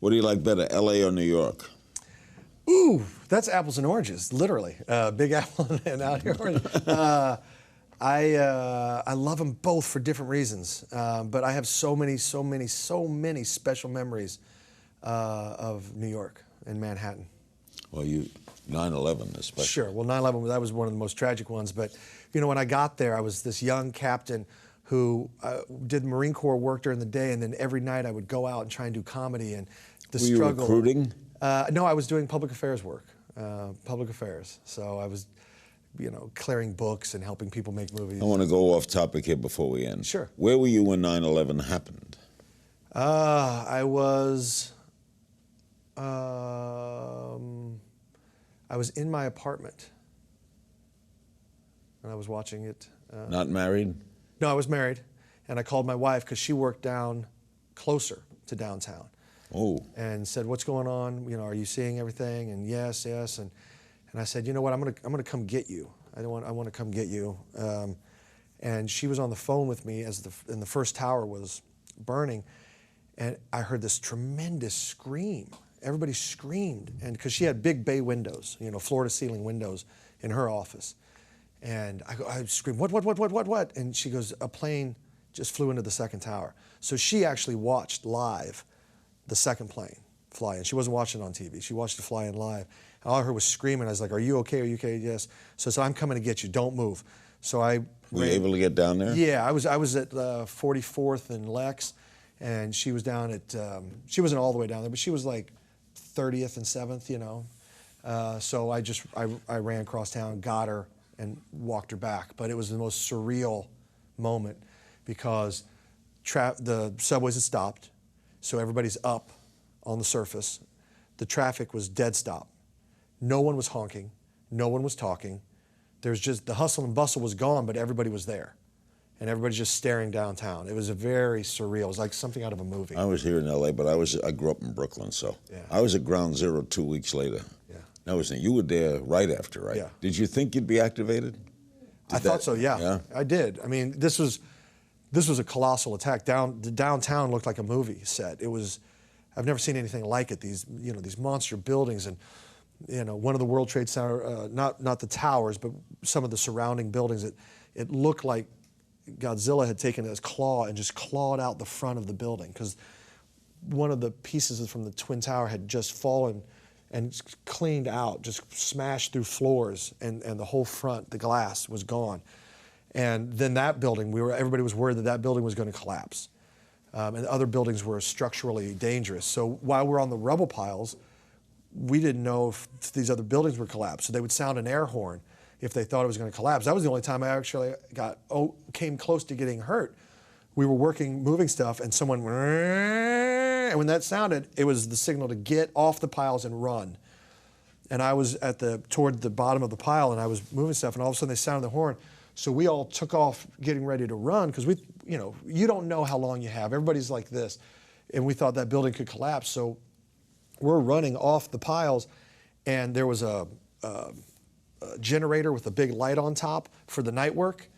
What do you like better, L.A. or New York? Ooh, that's apples and oranges, literally. Big apple and out here orange. I love them both for different reasons, but I have so many special memories of New York and Manhattan. Well, 9/11 especially. Sure. Well, 9/11, that was one of the most tragic ones. But, you know, when I got there, I was this young captain who did Marine Corps work during the day, and then every night I would go out and try and do comedy. And the struggle. Were you recruiting? No, I was doing public affairs work, public affairs. So I was, you know, clearing books and helping people make movies. I want to go off topic here before we end. Sure. Where were you when 9/11 happened? I was in my apartment, and I was watching it. Not married? No, I was married, and I called my wife because she worked down closer to downtown. Oh. And said, "What's going on? You know, are you seeing everything?" And yes, and I said, "You know what? I'm gonna come get you. I want to come get you." And she was on the phone with me as the first tower was burning, and I heard this tremendous scream. Everybody screamed, and because she had big bay windows, you know, floor-to-ceiling windows in her office, and I screamed, "What?" And she goes, "A plane just flew into the second tower." So she actually watched live the second plane fly in. She wasn't watching it on TV. She watched it fly in live. And all I heard was screaming. I was like, "Are you okay? Are you okay?" "Yes." So I'm coming to get you. Don't move. So I were you able to get down there? Yeah, I was at 44th and Lex, and she was down at she wasn't all the way down there, but she was like 30th and 7th, you know. So I ran across town, got her, and walked her back. But it was the most surreal moment because the subways had stopped, so everybody's up on the surface. The traffic was dead stop. No one was honking. No one was talking. There's just the hustle and bustle was gone, but everybody was there. And everybody's just staring downtown. It was a very surreal. It was like something out of a movie. I was here in L.A., but I grew up in Brooklyn, so yeah. I was at Ground Zero 2 weeks later. Yeah. Now, you were there right after, right? Yeah. Did you think you'd be activated? I thought so, yeah. Yeah. I did. I mean, this was a colossal attack. The downtown looked like a movie set. It was, I've never seen anything like it. These monster buildings, and one of the World Trade Center, not the towers, but some of the surrounding buildings. It looked like Godzilla had taken his claw and just clawed out the front of the building, because one of the pieces from the Twin Tower had just fallen and cleaned out, just smashed through floors, and the whole front, the glass, was gone. And then that building, everybody was worried that building was going to collapse. And other buildings were structurally dangerous. So while we're on the rubble piles, we didn't know if these other buildings would collapse. So they would sound an air horn if they thought it was going to collapse. That was the only time I actually came close to getting hurt. We were moving stuff, and someone, and when that sounded, it was the signal to get off the piles and run. And I was toward the bottom of the pile, and I was moving stuff, and all of a sudden they sounded the horn. So we all took off getting ready to run, because you don't know how long you have. Everybody's like this. And we thought that building could collapse. So we're running off the piles, and there was a generator with a big light on top for the night work,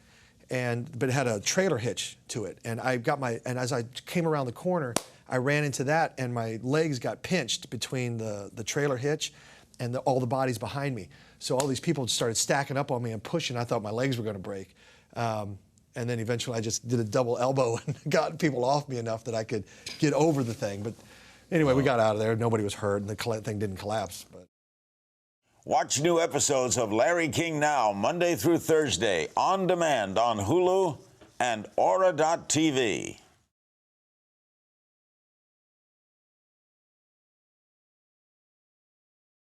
but it had a trailer hitch to it. And as I came around the corner, I ran into that, and my legs got pinched between the trailer hitch and all the bodies behind me. So all these people started stacking up on me and pushing. I thought my legs were going to break. And then eventually I just did a double elbow and got people off me enough that I could get over the thing. But anyway, we got out of there. Nobody was hurt, and the thing didn't collapse. But. Watch new episodes of Larry King Now, Monday through Thursday, on demand on Hulu and Aura.tv.